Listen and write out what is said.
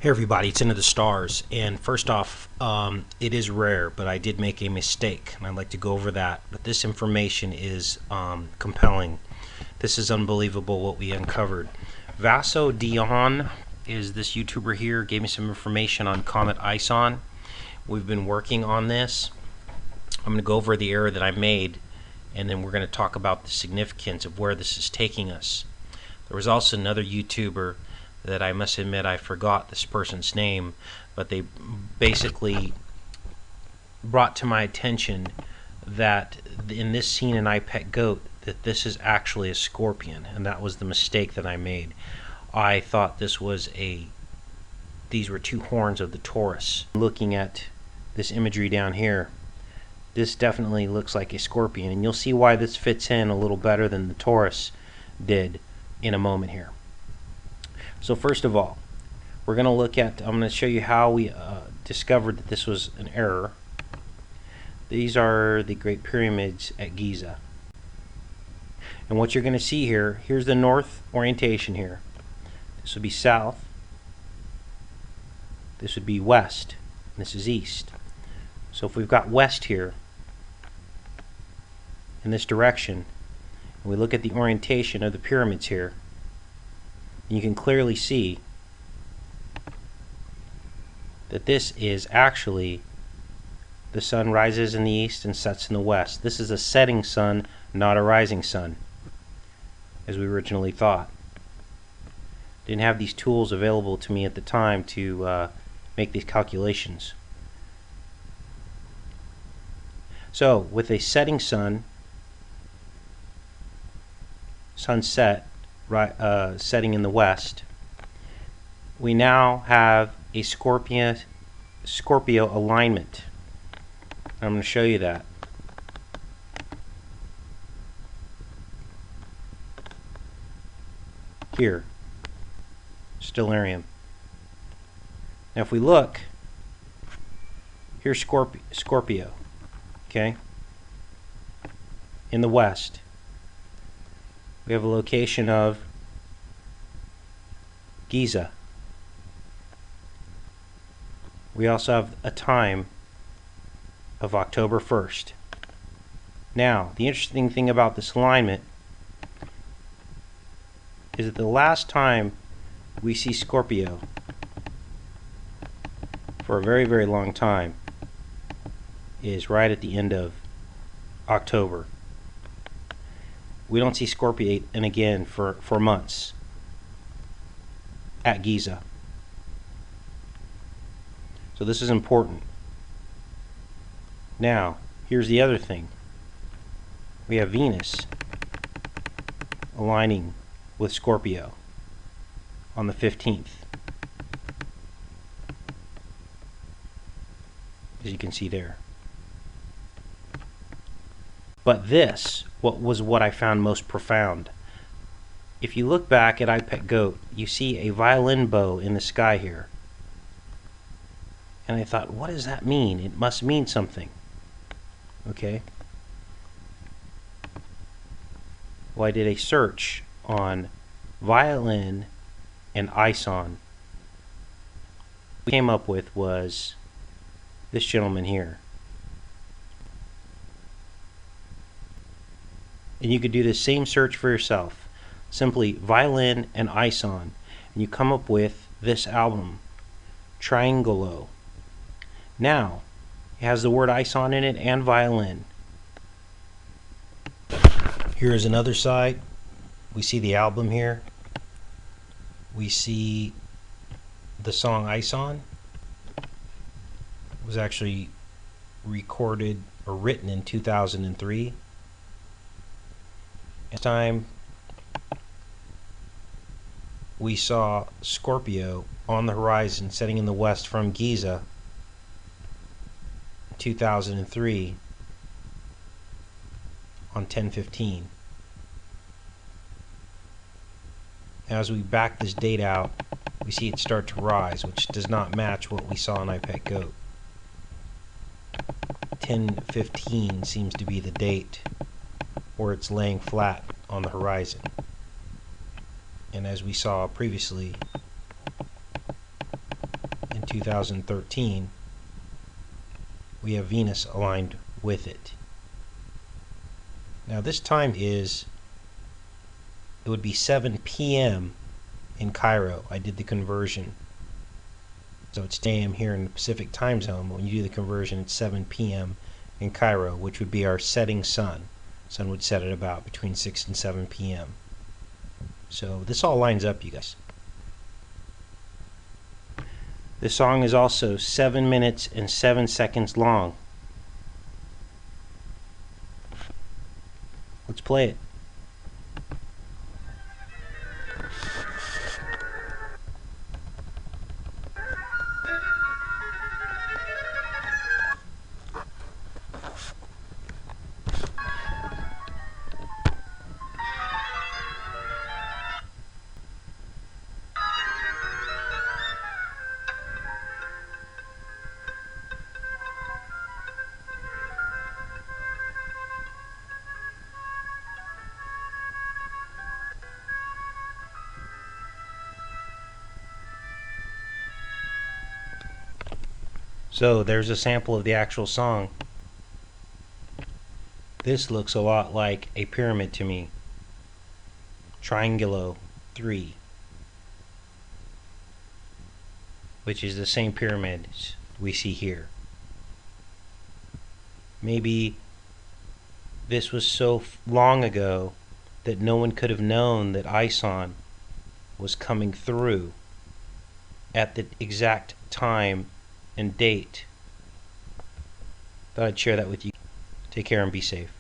Hey everybody, it's Into the Stars, and first off, it is rare, but I did make a mistake, and I'd like to go over that. But this information is compelling. This is unbelievable what we uncovered. Vaso Dion is this YouTuber here, gave me some information on Comet ISON. We've been working on this. I'm going to go over the error that I made, and then we're going to talk about the significance of where this is taking us. There was also another YouTuber that I must admit I forgot this person's name, but they basically brought to my attention that in this scene in I Pet Goat that this is actually a scorpion, and that was the mistake that I made. I thought these were two horns of the Taurus. Looking at this imagery down here, this definitely looks like a scorpion, and you'll see why this fits in a little better than the Taurus did in a moment here. So first of all, we're going to look at, I'm going to show you how we discovered that this was an error. These are the Great Pyramids at Giza. And what you're going to see here, here's the north orientation here. This would be south. This would be west. And this is east. So if we've got west here, in this direction, and we look at the orientation of the pyramids here, you can clearly see that this is actually the sun rises in the east and sets in the west. This is a setting sun, not a rising sun, as we originally thought. Didn't have these tools available to me at the time to make these calculations. So with a setting sun, sunset, setting in the west, we now have a Scorpio alignment. I'm going to show you that. Here, Stellarium. Now if we look, here's Scorpio, okay? In the west. We have a location of Giza. We also have a time of October 1st. Now, the interesting thing about this alignment is that the last time we see Scorpio for a very, very long time is right at the end of October. We don't see Scorpio again for months at Giza. So this is important. Now, here's the other thing. We have Venus aligning with Scorpio on the 15th. As you can see there. But this, what I found most profound. If you look back at I Pet Goat, you see a violin bow in the sky here. And I thought, what does that mean? It must mean something. Okay. Well, I did a search on violin and ISON. What we came up with was this gentleman here. And you could do the same search for yourself. Simply violin and ISON. And you come up with this album, Triangolo. Now, it has the word ISON in it and violin. Here is another side. We see the album here. We see the song ISON. It was actually recorded or written in 2003. This time we saw Scorpio on the horizon setting in the west from Giza in 2003 on 10/15. As we back this date out, we see it start to rise, which does not match what we saw in I Pet Goat. 10/15 seems to be the date where it's laying flat on the horizon. And as we saw previously, 2013, we have Venus aligned with it. Now this time it would be 7 p.m. in Cairo. I did the conversion. So it's 10 a.m. here in the Pacific time zone, but when you do the conversion, it's 7 p.m. in Cairo, which would be our setting sun. Sun would set at about between 6 and 7 p.m. So this all lines up, you guys. This song is also 7 minutes and 7 seconds long. Let's play it. So there's a sample of the actual song. This looks a lot like a pyramid to me. Triangulo 3, which is the same pyramid we see here. Maybe this was so long ago that no one could have known that ISON was coming through at the exact time and date. Thought I'd share that with you. Take care and be safe.